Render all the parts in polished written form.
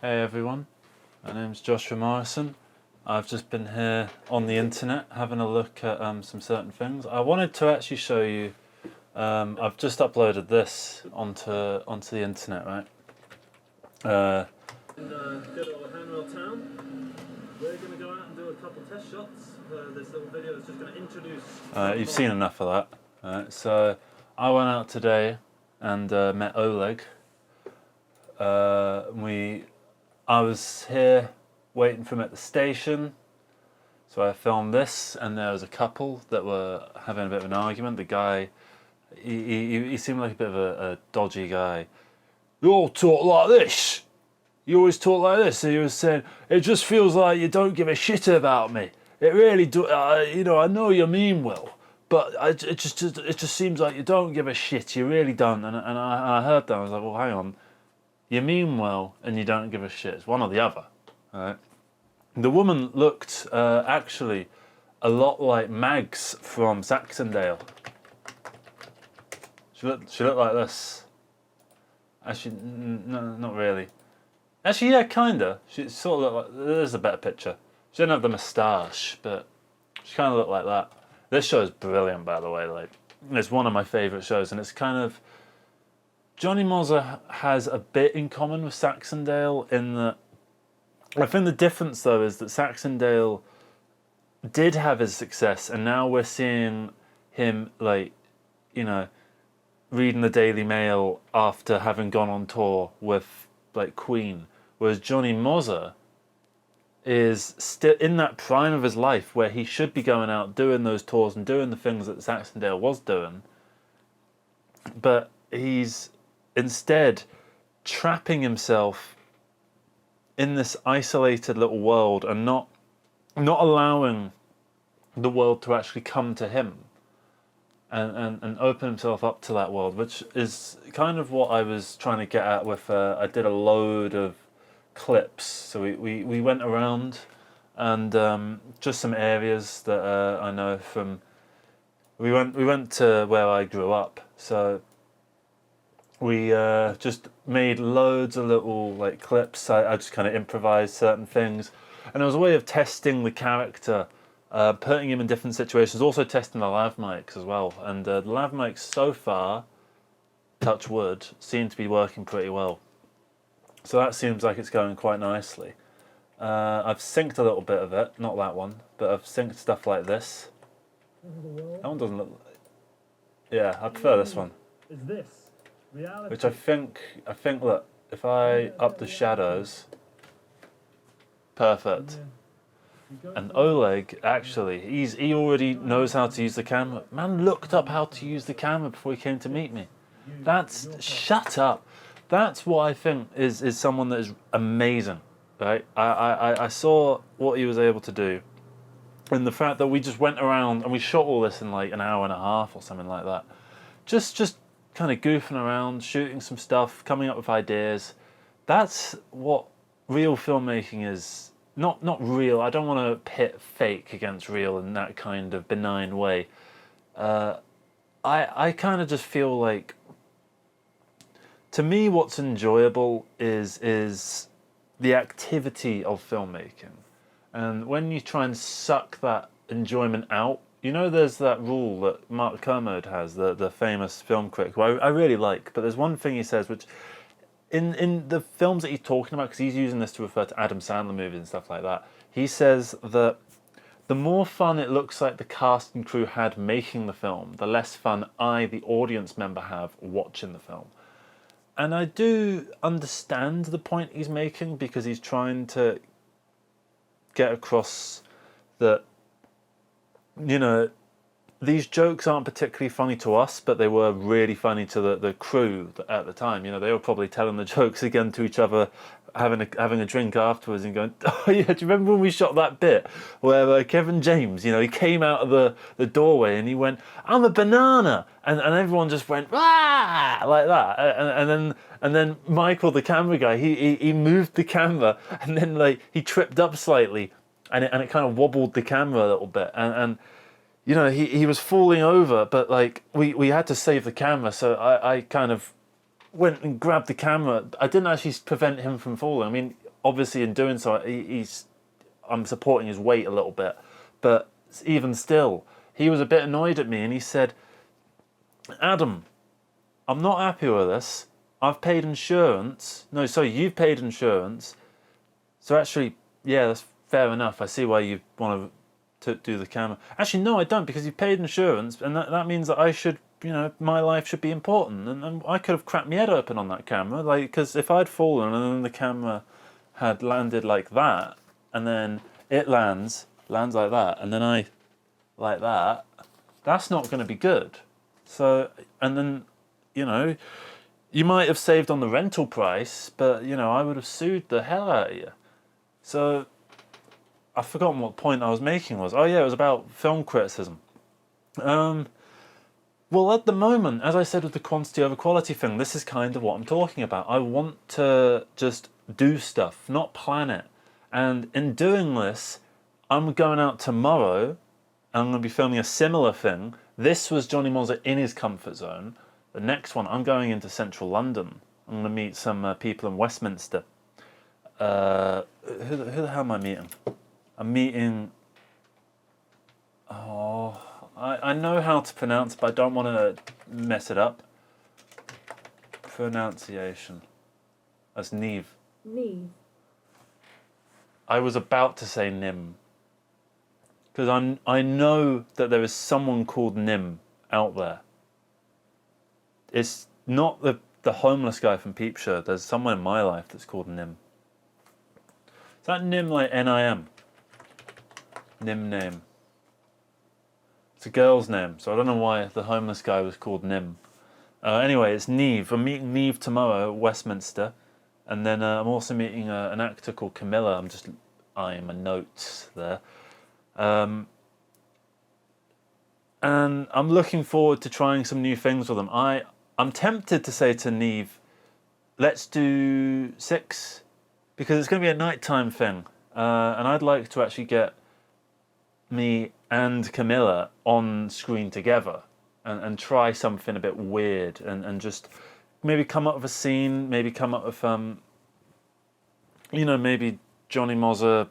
Hey everyone, my name's Joshua Morrison. I've just been here on the internet having a look at some certain things. I wanted to actually show you, I've just uploaded this onto the internet, right? Good old Hanwell town. We're going to go out and do a couple test shots for this little video that's just going to introduce... you've seen enough of that. So I went out today and met Oleg. I was here waiting for him at the station, so I filmed this, and there was a couple that were having a bit of an argument. The guy, he seemed like a bit of a dodgy guy. You all talk like this. You always talk like this. And he was saying, it just feels like you don't give a shit about me. It really do. I know you mean well, but it just seems like you don't give a shit. You really don't. And I heard that. I was like, well, hang on. You mean well and you don't give a shit. It's one or the other. Right? The woman looked actually a lot like Mags from Saxondale. She looked like this. Actually, no, not really. Actually, yeah, kinda. She sort of looked like... There's a better picture. She didn't have the moustache, but she kind of looked like that. This show is brilliant, by the way. Like, it's one of my favourite shows, and it's kind of... Johnny Mozza has a bit in common with Saxondale in that... I think the difference, though, is that Saxondale did have his success, and now we're seeing him, like, reading the Daily Mail after having gone on tour with, like, Queen. Whereas Johnny Mozza is still in that prime of his life where he should be going out doing those tours and doing the things that Saxondale was doing. But he's instead trapping himself in this isolated little world and not allowing the world to actually come to him and open himself up to that world, which is kind of what I was trying to get at with I did a load of clips. So we went around and just some areas that I know from... We went to where I grew up, so we just made loads of little like clips. I just kind of improvised certain things, and it was a way of testing the character, putting him in different situations, also testing the lav mics as well. And the lav mics so far, touch wood, seem to be working pretty well. So that seems like it's going quite nicely. I've synced a little bit of it, not that one, but I've synced stuff like this. That one doesn't look... Yeah, I prefer this one. Is this reality? Which I think, look, if I up the shadows, perfect. And Oleg, actually, he already knows how to use the camera. Man looked up how to use the camera before he came to meet me. Shut up. That's what I think is someone that is amazing, right? I saw what he was able to do. And the fact that we just went around and we shot all this in like an hour and a half or something like that. Just kind of goofing around, shooting some stuff, coming up with ideas. That's what real filmmaking is. Not real. I don't want to pit fake against real in that kind of benign way. I kind of just feel like, to me, what's enjoyable is the activity of filmmaking. And when you try and suck that enjoyment out, there's that rule that Mark Kermode has, the famous film critic, who I really like, but there's one thing he says, which in the films that he's talking about, because he's using this to refer to Adam Sandler movies and stuff like that, he says that the more fun it looks like the cast and crew had making the film, the less fun I, the audience member, have watching the film. And I do understand the point he's making, because he's trying to get across that, these jokes aren't particularly funny to us, but they were really funny to the crew at the time. They were probably telling the jokes again to each other, having a drink afterwards and going, oh yeah, do you remember when we shot that bit where Kevin James, he came out of the doorway and he went, I'm a banana, and everyone just went, ah, like that. And then Michael, the camera guy, he moved the camera, and then like he tripped up slightly, and it kind of wobbled the camera a little bit, and he was falling over, but like we had to save the camera, so I kind of went and grabbed the camera. I didn't actually prevent him from falling. I mean, obviously in doing so, I'm supporting his weight a little bit. But even still, he was a bit annoyed at me, and he said, Adam, I'm not happy with this. I've paid insurance. No, sorry, you've paid insurance. So actually, yeah, that's fair enough. I see why you want to do the camera. Actually, no, I don't, because you've paid insurance, and that means that I should, my life should be important. And I could have cracked my head open on that camera, like, because if I'd fallen and then the camera had landed like that, and then it lands like that, and then I like that, that's not going to be good. So, and then, you might have saved on the rental price, but, I would have sued the hell out of you. So, I've forgotten what point I was making was. Oh yeah, it was about film criticism. Well, at the moment, as I said with the quantity over quality thing, this is kind of what I'm talking about. I want to just do stuff, not plan it. And in doing this, I'm going out tomorrow, and I'm going to be filming a similar thing. This was Johnny Mozza in his comfort zone. The next one, I'm going into central London. I'm going to meet some people in Westminster. Who the hell am I meeting? I'm meeting... Oh, I know how to pronounce, but I don't want to mess it up. Pronunciation. That's Neve. Neve. I was about to say Nim. Because I know that there is someone called Nim out there. It's not the homeless guy from Peep Show. There's someone in my life that's called Nim. Is that Nim like N-I-M? Nim name. It's a girl's name, so I don't know why the homeless guy was called Nim. Anyway, it's Neve. I'm meeting Neve tomorrow at Westminster. And then I'm also meeting an actor called Camilla. I'm just eyeing my notes there. And I'm looking forward to trying some new things with them. I'm tempted to say to Neve, let's do 6, because it's going to be a nighttime thing. And I'd like to actually get me and Camilla on screen together and try something a bit weird and just maybe come up with a scene, maybe come up with, maybe Johnny Mozza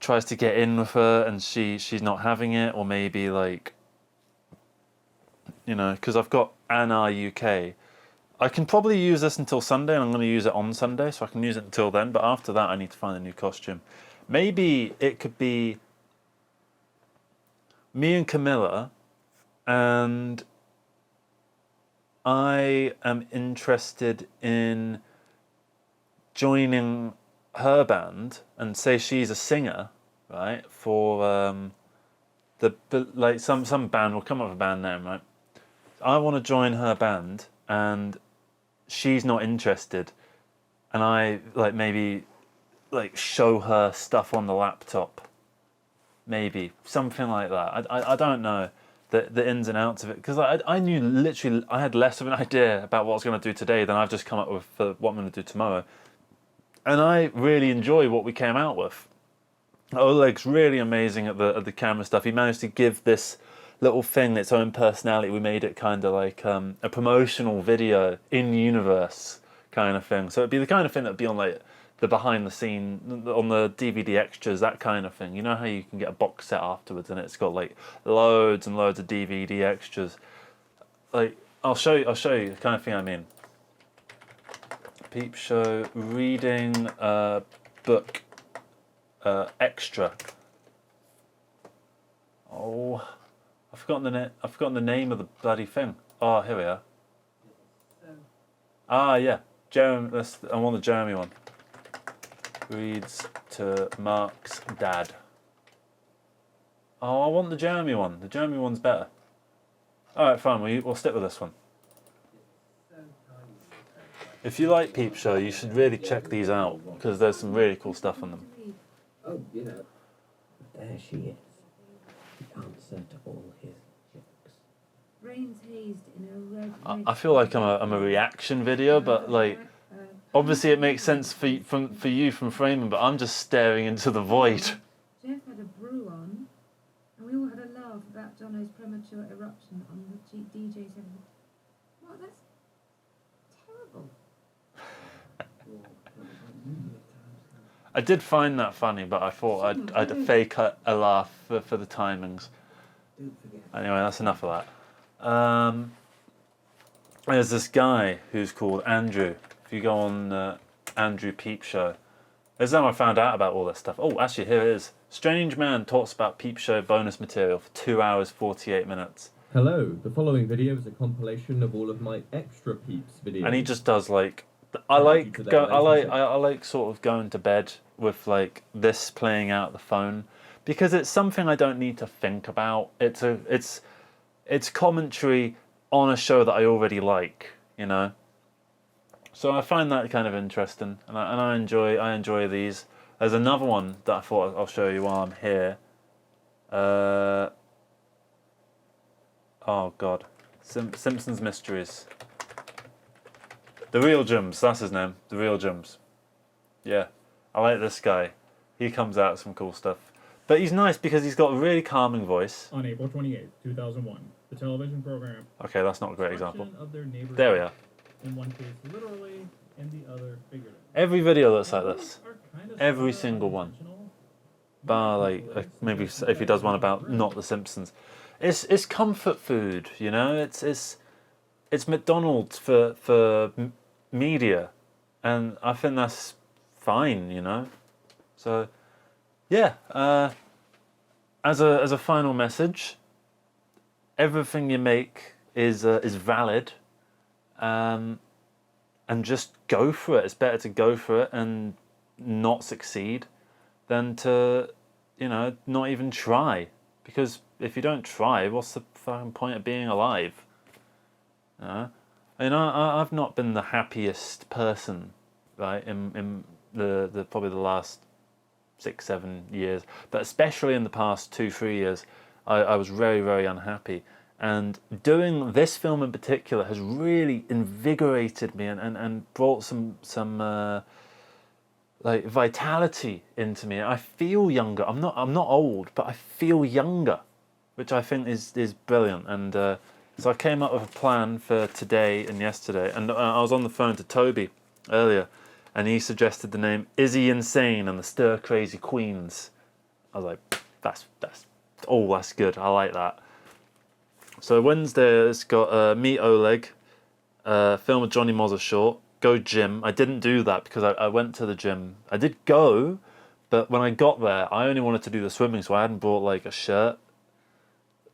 tries to get in with her and she's not having it, or maybe like, because I've got Anna UK. I can probably use this until Sunday, and I'm going to use it on Sunday, so I can use it until then, but after that I need to find a new costume. Maybe it could be me and Camilla, and I am interested in joining her band, and say she's a singer, right? For some band, we'll come up with a band name, right? I want to join her band, and she's not interested, and I maybe show her stuff on the laptop. Maybe something like that. I don't know the ins and outs of it, because I knew literally I had less of an idea about what I was going to do today than I've just come up with for what I'm going to do tomorrow. And I really enjoy what we came out with. Oleg's really amazing at the camera stuff. He managed to give this little thing its own personality. We made it kind of like a promotional video in universe kind of thing. So it'd be the kind of thing that'd be on the behind the scene, on the DVD extras, that kind of thing. You know how you can get a box set afterwards and it's got loads and loads of DVD extras. I'll show you the kind of thing I mean. Peep Show reading book extra. Oh, I've forgotten the name of the bloody thing. Oh, here we are. Ah, yeah, Jeremy. I'm on the Jeremy one. Reads to Mark's dad. Oh, I want the Jeremy one. The Jeremy one's better. All right, fine. We'll stick with this one. If you like Peep Show, you should really check these out, because there's some really cool stuff on them. Oh, there she is. The answer to all his jokes. Brains hazed in a red. I feel like I'm a reaction video, but obviously it makes sense for you from framing, but I'm just staring into the void. Jeff had a brew on, and we all had a laugh about Jono's premature eruption on the DJ 7. Well, that's terrible. I did find that funny, but I thought I'd fake a laugh for the timings. Don't forget. Anyway, that's enough of that. There's this guy who's called Andrew. If you go on Andrew Peep Show, this is how I found out about all this stuff. Oh, actually, here it is. Strange Man talks about Peep Show bonus material for 2 hours 48 minutes. Hello, the following video is a compilation of all of my extra Peeps videos. And he just does like I like sort of going to bed with like this playing out the phone because it's something I don't need to think about. It's commentary on a show that I already like, you know. So I find that kind of interesting, and I enjoy these. There's another one that I thought I'll show you while I'm here. Oh God, Simpsons Mysteries. The Real Jums, that's his name. The Real Jums. Yeah, I like this guy. He comes out with some cool stuff. But he's nice because he's got a really calming voice. On April 28th, 2001, the television program. Okay, that's not a great example. Of their neighborhood, There we are. in one case literally, in the other figuratively. Every video looks like this. Are kind of Every sorta single one. unintentional. Bar like maybe if he does one about not the Simpsons. It's comfort food, you know. It's McDonald's for media, and I think that's fine, you know. So yeah, as a final message, everything you make is valid, and just go for it. It's better to go for it and not succeed than to, you know, not even try. Because if you don't try, what's the fucking point of being alive? You know? And I've not been the happiest person, right, in the probably the last 6-7 years, but especially in the past 2-3 years, I was very, very unhappy. And doing this film in particular has really invigorated me and brought some like vitality into me. I feel younger. I'm not old, but I feel younger, which I think is brilliant. And so I came up with a plan for today and yesterday. And I was on the phone to Toby earlier, and he suggested the name Izzy Insane and the Stir Crazy Queens. I was like, that's good. I like that. So Wednesday, it's got Meet Oleg, film with Johnny Mozza short, go gym. I didn't do that because I went to the gym. I did go, but when I got there, I only wanted to do the swimming, so I hadn't brought like a shirt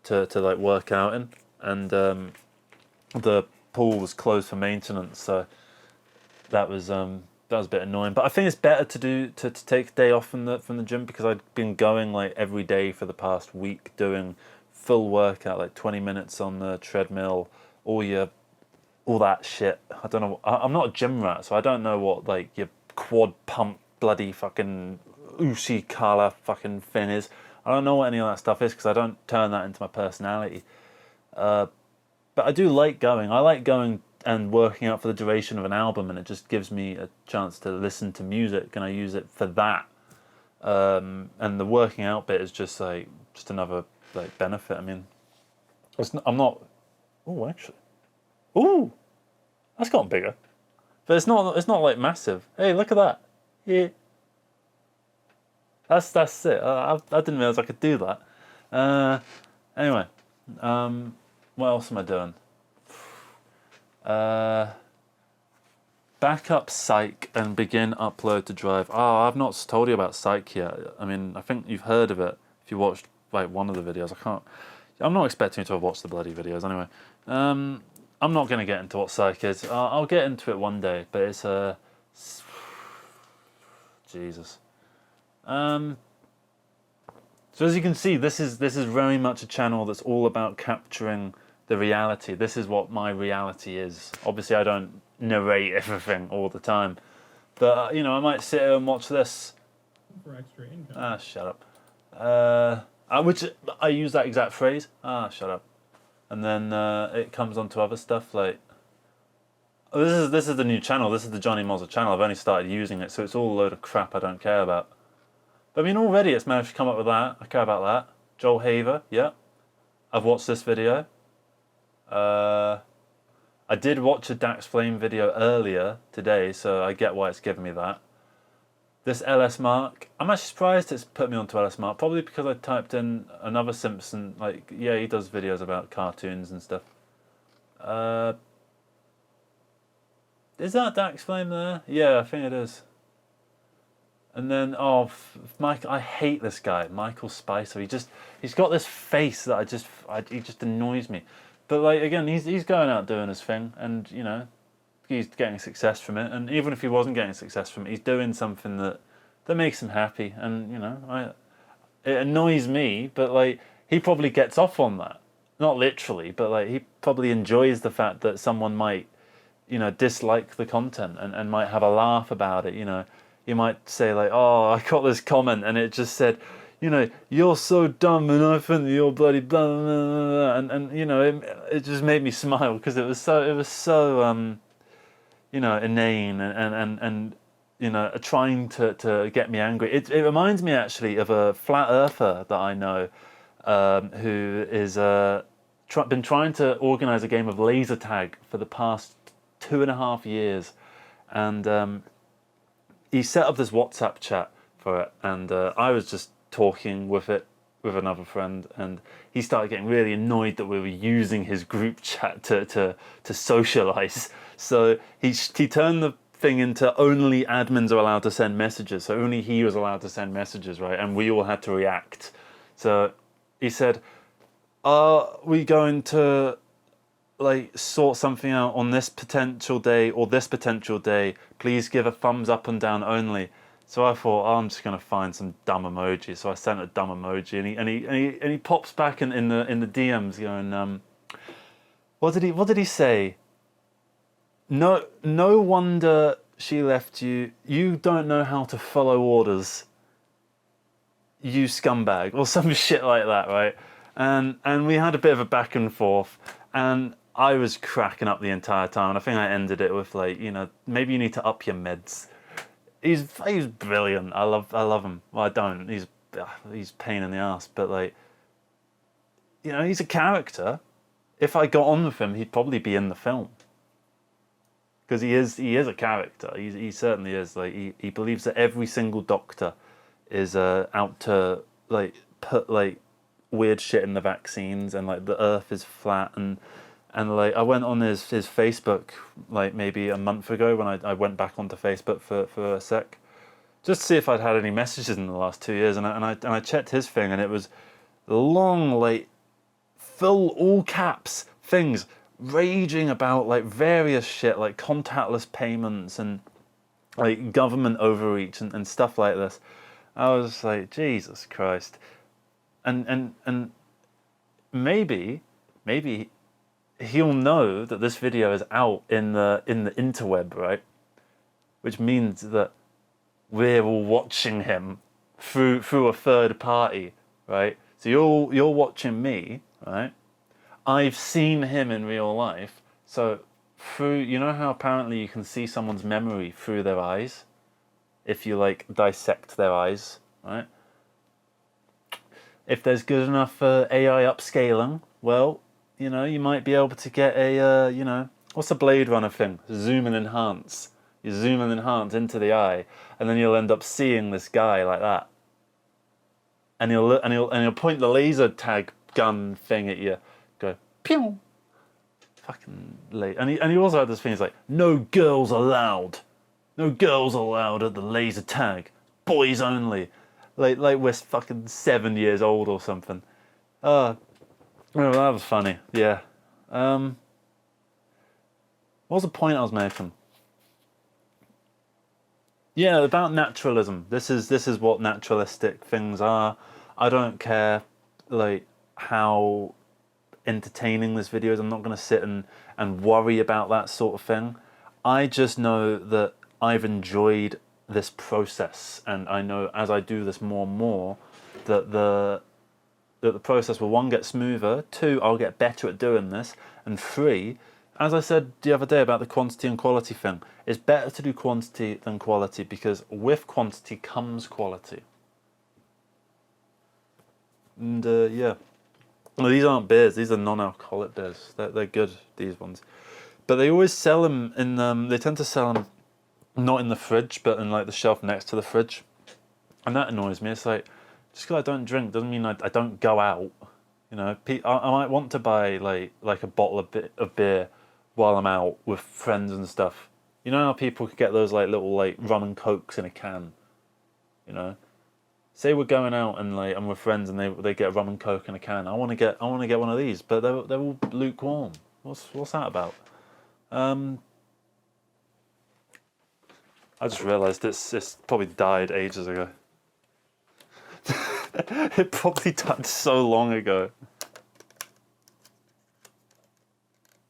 to like work out in, and the pool was closed for maintenance, so that was a bit annoying. But I think it's better to take a day off from the gym because I'd been going like every day for the past week doing full workout, like 20 minutes on the treadmill, all that shit. I don't know. I'm not a gym rat, so I don't know what like your quad pump bloody fucking Usi Kala fucking thing is. I don't know what any of that stuff is because I don't turn that into my personality. But I do like going. I like going and working out for the duration of an album, and it just gives me a chance to listen to music, and I use it for that. And the working out bit is just another like benefit. I mean, I'm not. Oh, actually. Ooh, that's gotten bigger, but it's not like massive. Hey, look at that. Yeah, that's it. I didn't realize I could do that. Anyway, what else am I doing? Back up Psych and begin upload to Drive. Oh, I've not told you about Psych yet. I mean, I think you've heard of it if you watched like one of the videos. I'm not expecting you to have watched the bloody videos anyway. I'm not going to get into what Psych is. I'll get into it one day, but it's Jesus. So as you can see, this is very much a channel that's all about capturing the reality. This is what my reality is. Obviously, I don't narrate everything all the time, but you know, I might sit here and watch this. For extra income. Ah, shut up. Which I use that exact phrase. Ah, shut up. And then it comes on to other stuff like, oh, this is the new channel. This is the Johnny Mozza channel. I've only started using it, so it's all a load of crap I don't care about. But I mean, already it's managed to come up with that. I care about that. Joel Haver, yeah. I've watched this video. I did watch a Dax Flame video earlier today, so I get why it's giving me that. this LS Mark. I'm actually surprised it's put me onto LS Mark. Probably because I typed in another Simpson. Like, yeah, he does videos about cartoons and stuff. Is that Dax Flame there? Yeah, I think it is. And then, Mike, I hate this guy, Michael Spicer. He's got this face that he just annoys me. But like again, he's going out doing his thing, and you know, he's getting success from it. And even if he wasn't getting success from it, he's doing something that makes him happy. And you know, it annoys me, but like he probably gets off on that. Not literally, but like he probably enjoys the fact that someone might, you know, dislike the content and might have a laugh about it. You know, you might say like, oh, I got this comment and it just said, you know, you're so dumb and I think you're bloody blah, blah, blah, blah. And you know, it just made me smile because it was so you know, inane and you know, trying to get me angry. It reminds me actually of a flat earther that I know, who is been trying to organise a game of laser tag for the past 2.5 years, and he set up this WhatsApp chat for it, and I was just talking with another friend, and he started getting really annoyed that we were using his group chat to socialise. So he turned the thing into only admins are allowed to send messages, so only he was allowed to send messages, right? And we all had to react. So he said, are we going to like sort something out on this potential day or this potential day? Please give a thumbs up and down only. So I thought, oh, I'm just gonna find some dumb emoji. So I sent a dumb emoji, and he pops back in the DMs going, what did he say? No wonder she left you. You don't know how to follow orders, you scumbag, or some shit like that, right? And we had a bit of a back and forth, and I was cracking up the entire time. And I think I ended it with like, you know, maybe you need to up your meds. He's brilliant. I love him. Well, I don't. He's a pain in the ass, but like, you know, he's a character. If I got on with him, he'd probably be in the film. Because he is a character. He certainly is. Like he believes that every single doctor is out to like put like weird shit in the vaccines, and like the Earth is flat, and like I went on his Facebook like maybe a month ago when I went back onto Facebook for a sec, just to see if I'd had any messages in the last 2 years, and I checked his thing, and it was long, like full all caps things raging about like various shit like contactless payments and like government overreach and stuff like this. I was like, Jesus Christ. And maybe he'll know that this video is out in the interweb, right? Which means that we're all watching him through a third party, right? So you're watching me, right? I've seen him in real life, so through, you know how apparently you can see someone's memory through their eyes if you like dissect their eyes, right? If there's good enough AI upscaling, well, you know, you might be able to get a, you know, what's a Blade Runner thing? Zoom and enhance. You zoom and enhance into the eye, and then you'll end up seeing this guy like that. And he'll point the laser tag gun thing at you. Go pew, fucking late. And he also had this thing. He's like, no girls allowed, no girls allowed at the laser tag, boys only. Like we're fucking 7 years old or something. Oh, that was funny. Yeah. What was the point I was making? Yeah, about naturalism. This is what naturalistic things are. I don't care like how entertaining this video is. I'm not going to sit and worry about that sort of thing. I just know that I've enjoyed this process, and I know as I do this more and more that the process will, 1, get smoother, 2, I'll get better at doing this, and 3, as I said the other day about the quantity and quality thing, it's better to do quantity than quality, because with quantity comes quality. And yeah. Well, these aren't beers, these are non-alcoholic beers. They're good, these ones. But they always sell them in, they tend to sell them not in the fridge, but in like the shelf next to the fridge, and that annoys me. It's like, just because I don't drink doesn't mean I don't go out. You know, I might want to buy like a bottle of beer while I'm out with friends and stuff. You know how people could get those like little like rum and cokes in a can. You know, say we're going out and like I'm with friends and they get rum and coke in a can. I want to get one of these, but they're all lukewarm. What's that about? I just realised it's probably died ages ago. It probably died so long ago.